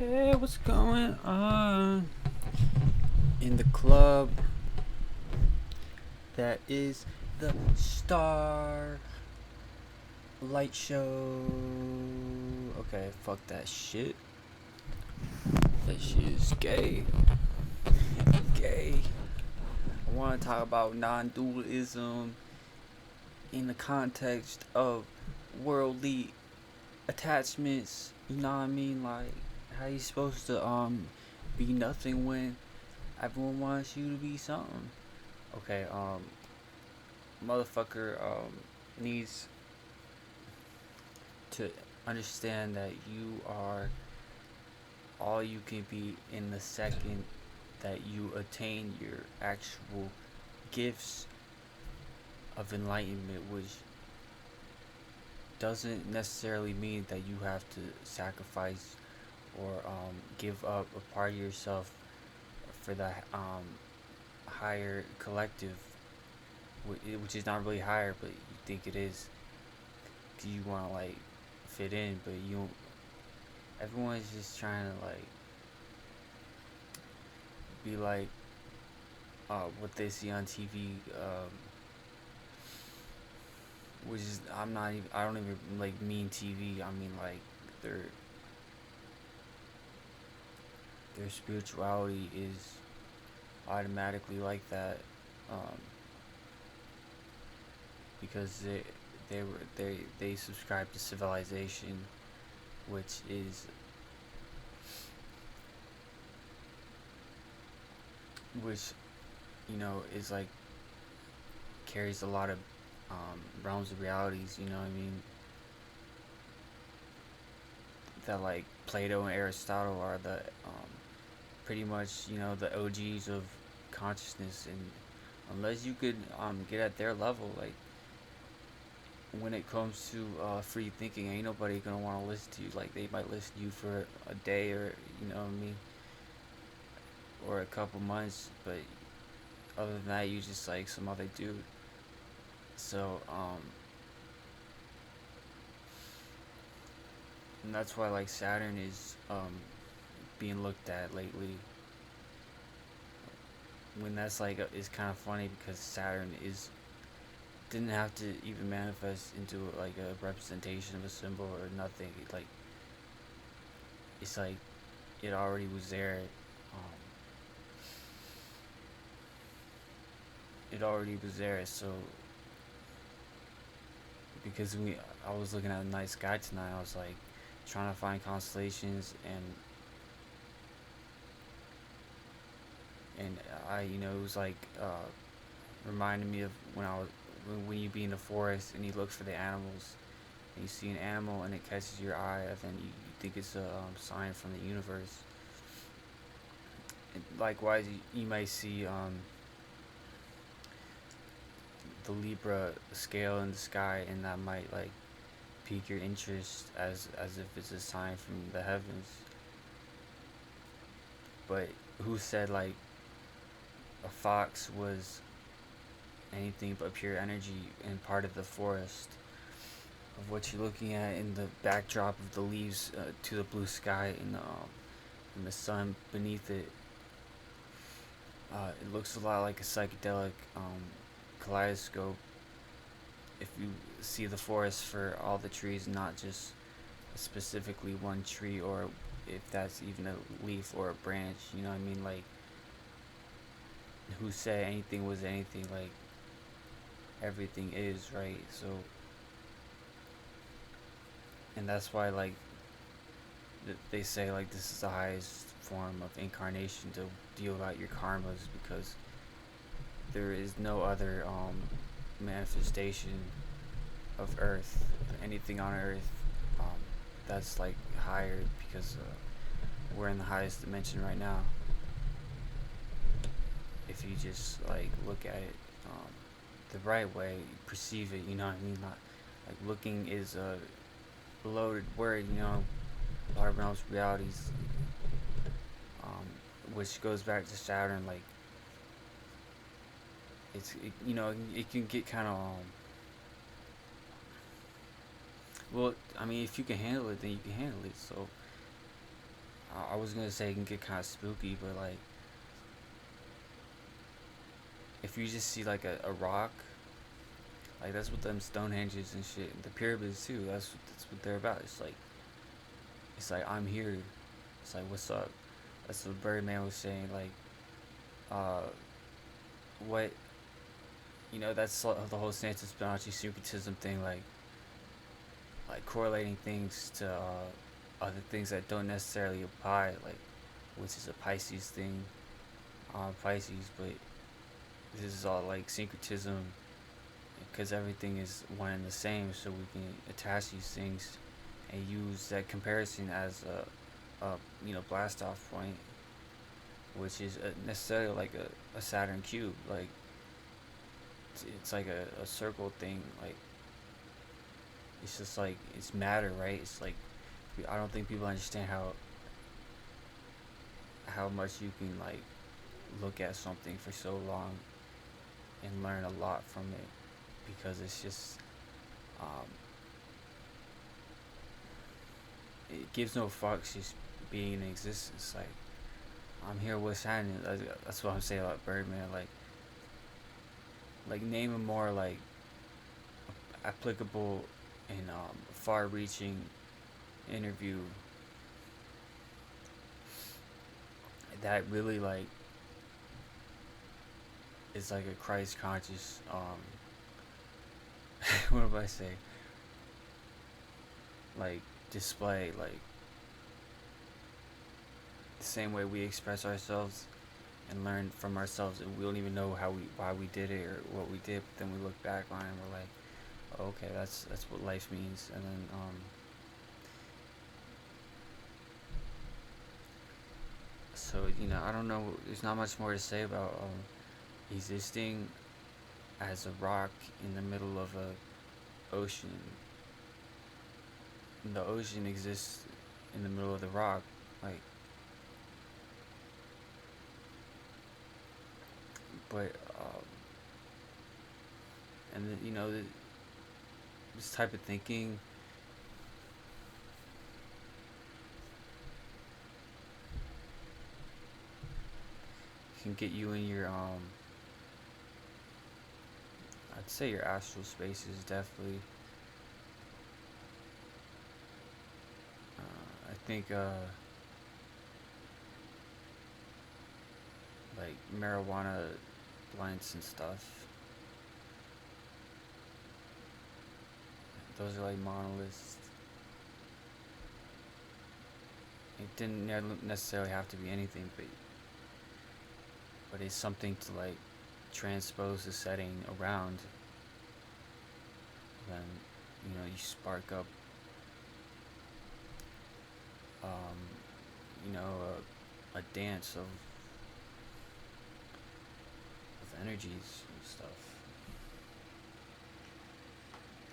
Hey, what's going on in the club that is the Star Light Show? Okay, fuck that shit. That shit is gay. Gay. I want to talk about non dualism in the context of worldly attachments. You know what I mean? Like, how you supposed to be nothing when everyone wants you to be something? Okay, motherfucker needs to understand that you are all you can be in the second that you attain your actual gifts of enlightenment, which doesn't necessarily mean that you have to sacrifice or give up a part of yourself for the higher collective, which is not really higher, but you think it is. Do you want to like fit in, but you everyone's just trying to like be like what they see on TV, which is I don't even like mean TV. I mean like their their spirituality is automatically like that, um, because they subscribe to civilization, which is which is like carries a lot of realms of realities. You know what I mean? That like Plato and Aristotle are the pretty much the OGs of consciousness, and unless you could get at their level, like when it comes to free thinking, ain't nobody gonna want to listen to you. Like they might listen to you for a day, or you know what I mean, or a couple months, but other than that, you just like some other dude. So and that's why like Saturn is being looked at lately. When that's like is kind of funny because Saturn is didn't have to even manifest into like a representation of a symbol or nothing. It's like it already was there. Um, it already was there. So because I was looking at the night sky tonight, I was like trying to find constellations, and I it was like reminding me of when you be in the forest and you look for the animals, and you see an animal and it catches your eye, and then you think it's a sign from the universe. And likewise, you might see the Libra scale in the sky, and that might like pique your interest as if it's a sign from the heavens. But who said like a fox was anything but pure energy and part of the forest of what you're looking at in the backdrop of the leaves to the blue sky and the sun beneath it? It looks a lot like a psychedelic kaleidoscope if you see the forest for all the trees, not just specifically one tree, or if that's even a leaf or a branch. You know what I mean? Like, who said anything was anything? Like, everything is, right? So, and that's why, like, they say, like, this is the highest form of incarnation to deal out your karmas, because there is no other manifestation of Earth, anything on Earth, um, that's like higher, because we're in the highest dimension right now. If you just like look at it the right way, perceive it, you know what I mean? Not like looking is a loaded word, our realms realities, which goes back to Saturn. Like it can get kind of well, I mean, if you can handle it, then you can handle it. So I was gonna say it can get kind of spooky, but like if you just see like a rock, like that's what them Stonehenges and shit, the pyramids too. That's what they're about. It's like I'm here. It's like what's up. That's what Birdman was saying. Like uh, what that's the whole stance of Fibonacci syncretism thing. Like correlating things to other things that don't necessarily apply. Like which is a Pisces thing on Pisces, but this is all like syncretism because everything is one and the same, so we can attach these things and use that comparison as a blast off point, which is necessarily like a Saturn cube. Like it's like a circle thing. Like it's just like it's matter, right? It's like I don't think people understand how much you can like look at something for so long and learn a lot from it because it's just um, it gives no fucks just being in existence. Like I'm here, what's happening? That's what I'm saying about Birdman. Like name a more like applicable and far-reaching interview that really like is like a Christ conscious what do I say, like display, like the same way we express ourselves and learn from ourselves, and we don't even know why we did it or what we did, but then we look back on it and we're like, oh, okay, that's what life means. And then so I don't know, there's not much more to say about existing as a rock in the middle of a ocean. And the ocean exists in the middle of the rock, like, but and then, this type of thinking can get you in your I'd say your astral space is definitely I think like marijuana blunts and stuff, those are like monoliths. It didn't necessarily have to be anything, but it's something to like transpose the setting around. Then you spark up um, a dance of energies and stuff.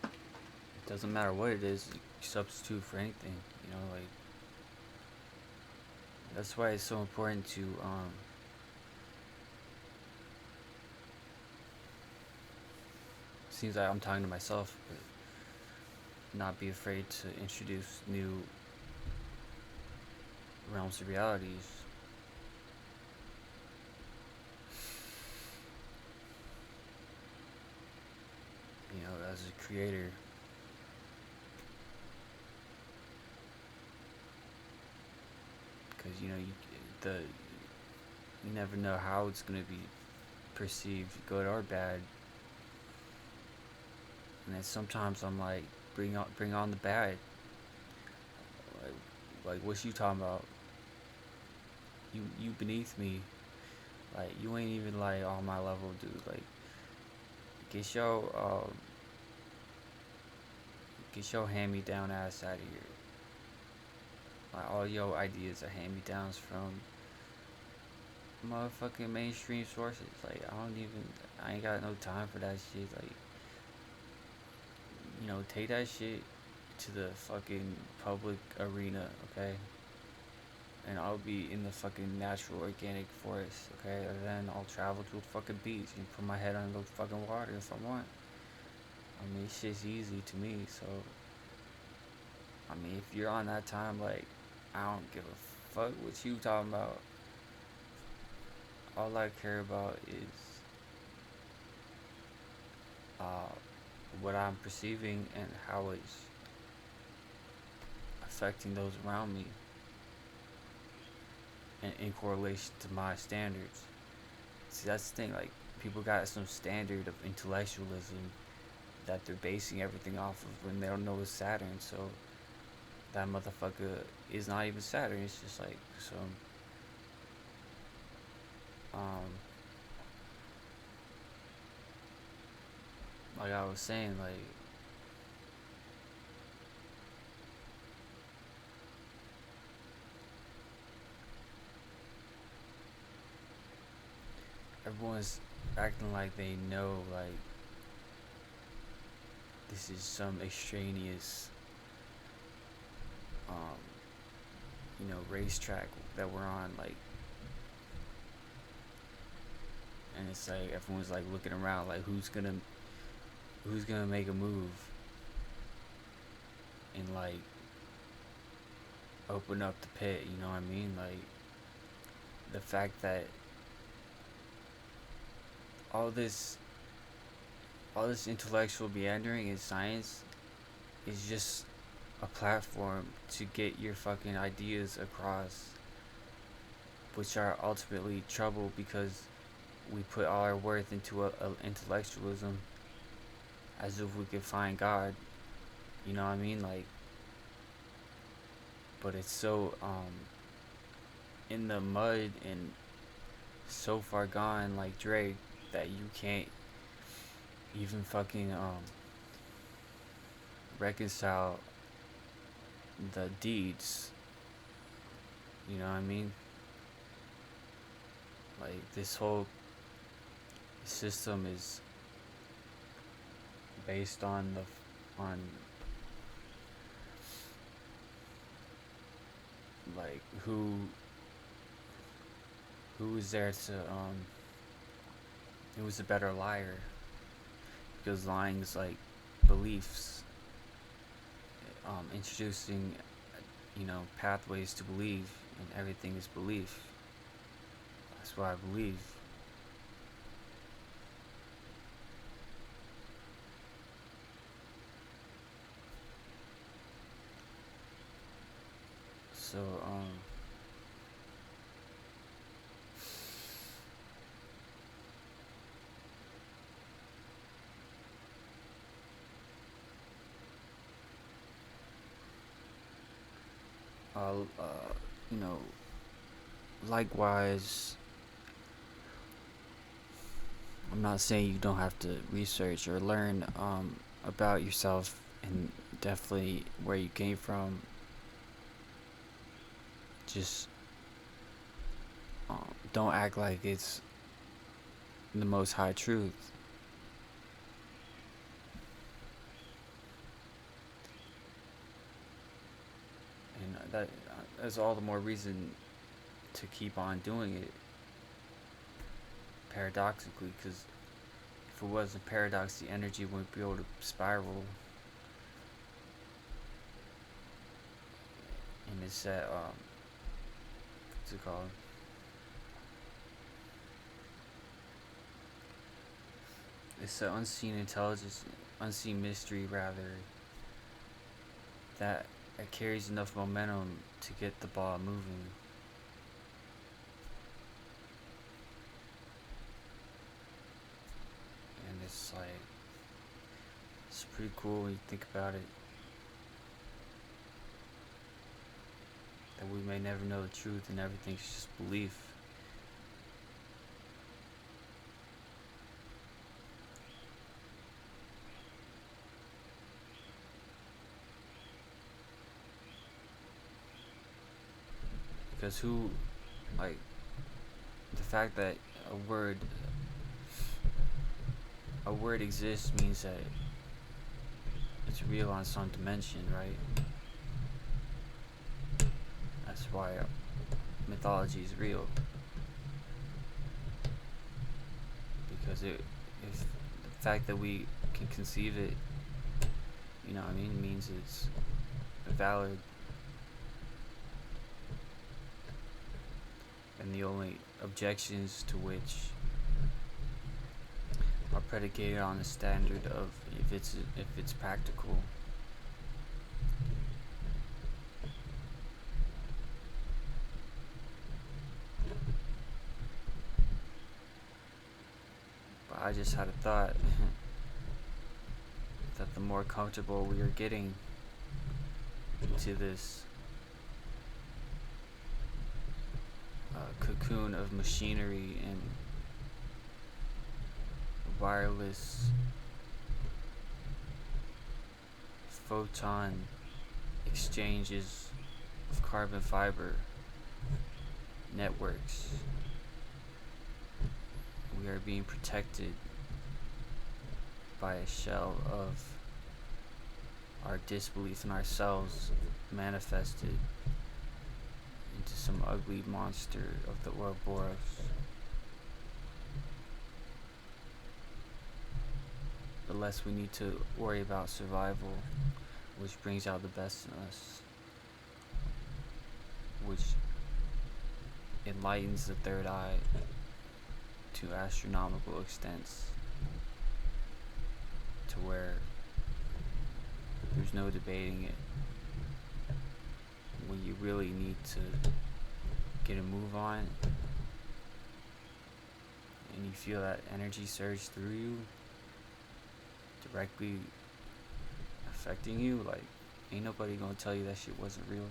It doesn't matter what it is, you substitute for anything. Like that's why it's so important to seems like I'm talking to myself, but not be afraid to introduce new realms of realities. As a creator, because you never know how it's gonna be perceived, good or bad. And then sometimes I'm like, bring on the bad. Like what you talking about? You beneath me. Like you ain't even like on my level, dude. Like get your hand me down ass out of here. Like all your ideas are hand me downs from motherfucking mainstream sources. Like I ain't got no time for that shit. Like take that shit to the fucking public arena, okay? And I'll be in the fucking natural organic forest, okay? And then I'll travel to a fucking beach and put my head under the fucking water if I want. I mean, shit's easy to me, so I mean, if you're on that time, like, I don't give a fuck what you talking about. All I care about is uh, what I'm perceiving and how it's affecting those around me, and in correlation to my standards. See, that's the thing. Like, people got some standard of intellectualism that they're basing everything off of when they don't know it's Saturn. So that motherfucker is not even Saturn. It's just like some um like I was saying, like everyone's acting like they know, like this is some extraneous um racetrack that we're on, like, and it's like everyone's like looking around like who's gonna make a move and like open up the pit, you know what I mean? Like, the fact that all this all this intellectual meandering in science is just a platform to get your fucking ideas across, which are ultimately trouble because we put all our worth into a intellectualism as if we could find God. You know what I mean? Like, but it's so in the mud and so far gone, like Drake, that you can't even fucking reconcile the deeds. You know what I mean? Like, this whole system is based on on like who is there to who is a better liar, because lying is like beliefs, introducing pathways to believe, and everything is belief. That's what I believe. So you know likewise, I'm not saying you don't have to research or learn about yourself, and definitely where you came from. Just don't act like it's the most high truth. And that's all the more reason to keep on doing it, paradoxically, because if it wasn't paradox, the energy wouldn't be able to spiral. And it's that what's it called? It's an unseen intelligence, unseen mystery rather, that it carries enough momentum to get the ball moving. And it's like, it's pretty cool when you think about it, that we may never know the truth and everything's just belief. Because like, the fact that a word a word exists means that it's real on some dimension, right? That's why mythology is real, because if the fact that we can conceive it, you know what I mean, means it's valid. only objections to which are predicated on the standard of if it's practical. But I just had a thought that the more comfortable we are getting into this cocoon of machinery and wireless photon exchanges of carbon fiber networks, we are being protected by a shell of our disbelief in ourselves manifested into some ugly monster of the Ouroboros. The less we need to worry about survival, which brings out the best in us, which enlightens the third eye to astronomical extents, to where there's no debating it. When you really need to get a move on and you feel that energy surge through you, directly affecting you, like, ain't nobody gonna tell you that shit wasn't real.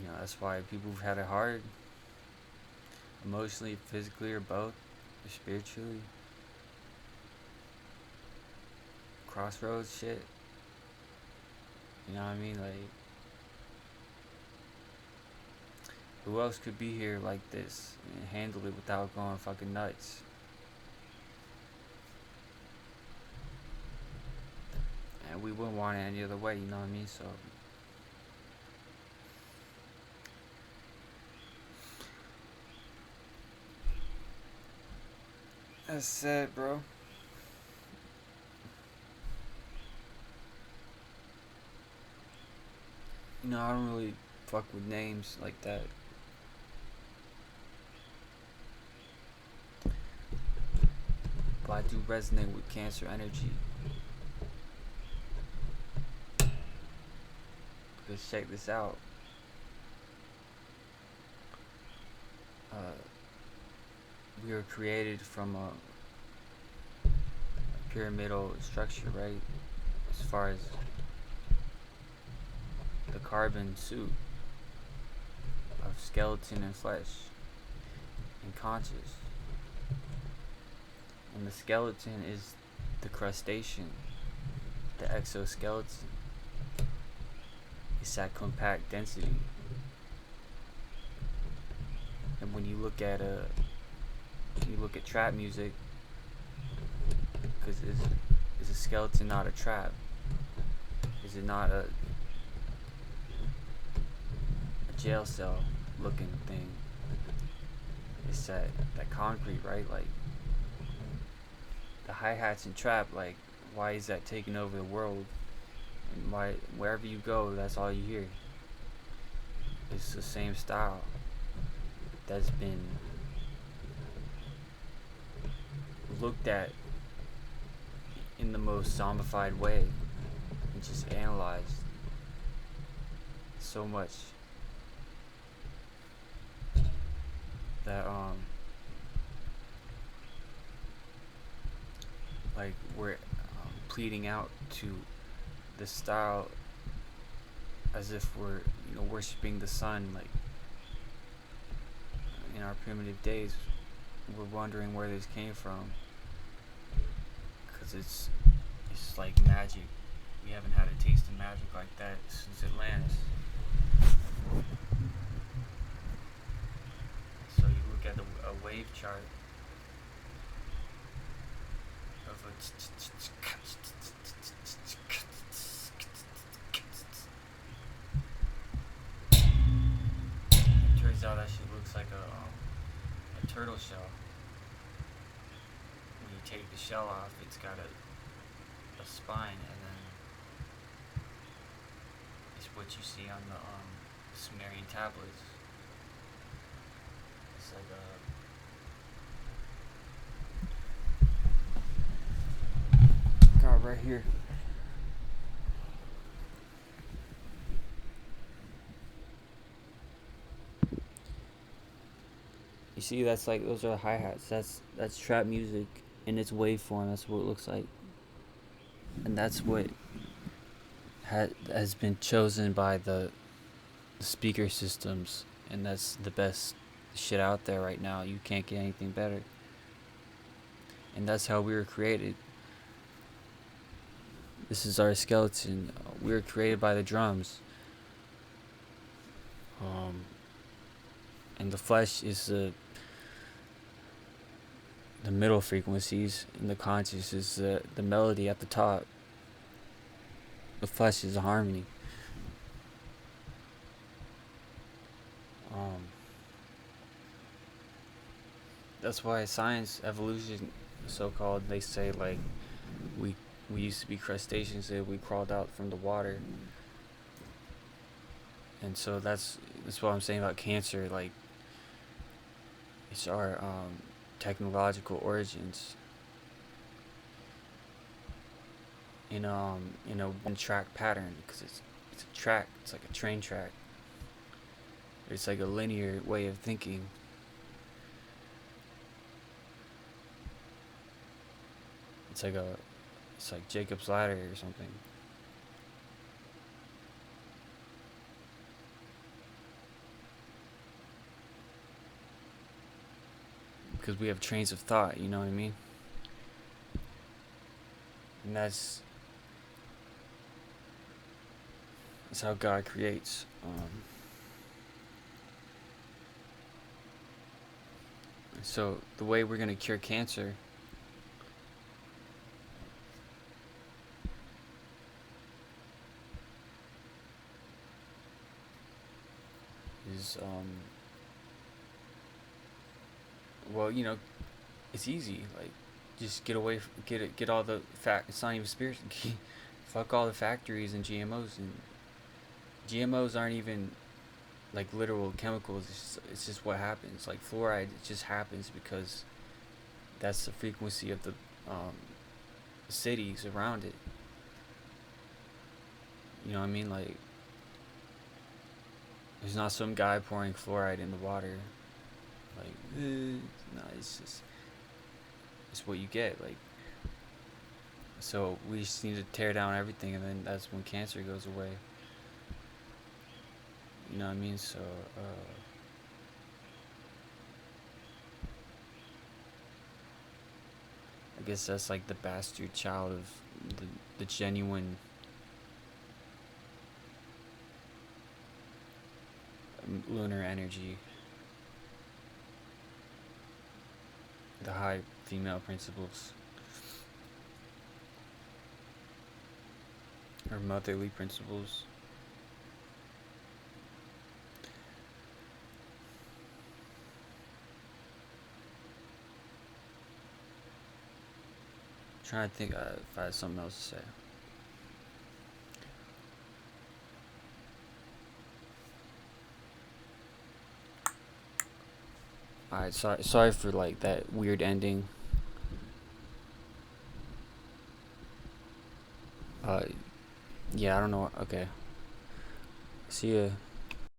You know, that's why people who've had it hard, emotionally, physically, or both, or spiritually, crossroads shit, you know what I mean? Like, who else could be here like this and handle it without going fucking nuts? And we wouldn't want it any other way, you know what I mean? So that's sad, bro. You know, I don't really fuck with names like that. But I do resonate with Cancer energy. Because check this out. We were created from a pyramidal structure, right? As far as the carbon suit of skeleton and flesh and conscious. And the skeleton is the crustacean, the exoskeleton. It's that compact density. And when you look at trap music, because is a skeleton not a trap? Is it not a jail cell looking thing? It's that concrete, right? Like the hi-hats and trap, like, why is that taking over the world? And why, wherever you go, that's all you hear. It's the same style that's been looked at in the most zombified way and just analyzed so much that like we're pleading out to the style as if we're, you know, worshiping the sun. Like in our primitive days, we're wondering where this came from, because it's like magic. We haven't had a taste of magic like that since Atlantis. So you look at a wave chart of a turns out that shit looks like a turtle shell. When you take the shell off, it's got a spine, and then it's what you see on the Sumerian tablets. It's like a God right here. You see, that's like those are the hi-hats. That's trap music in its waveform. That's what it looks like, and that's what has been chosen by the speaker systems, and that's the best shit out there right now. You can't get anything better, and that's how we were created. This is our skeleton. We were created by the drums. And the flesh is the middle frequencies, and the conscious is the melody at the top. The flesh is a harmony. That's why science, evolution, so-called, they say like we used to be crustaceans, that we crawled out from the water, and so that's what I'm saying about cancer. Like, it's our technological origins in a one-track pattern, because it's a track. It's like a train track. It's like a linear way of thinking. It's like Jacob's ladder or something. Because we have trains of thought, you know what I mean? And that's how God creates. So the way we're gonna cure cancer is well, it's easy. Like, just get away, get all the It's not even spiritual. Fuck all the factories and GMOs, and GMOs aren't even like literal chemicals. It's just what happens. Like fluoride, it just happens because that's the frequency of the cities around it. You know what I mean? Like, there's not some guy pouring fluoride in the water. Like, no, it's what you get. Like, so we just need to tear down everything, and then that's when cancer goes away. You know what I mean? So, I guess that's like the bastard child of the genuine lunar energy, the high female principles, or motherly principles. I'm trying to think if I had something else to say. Alright, sorry for like that weird ending. Yeah, I don't know. Okay. See ya.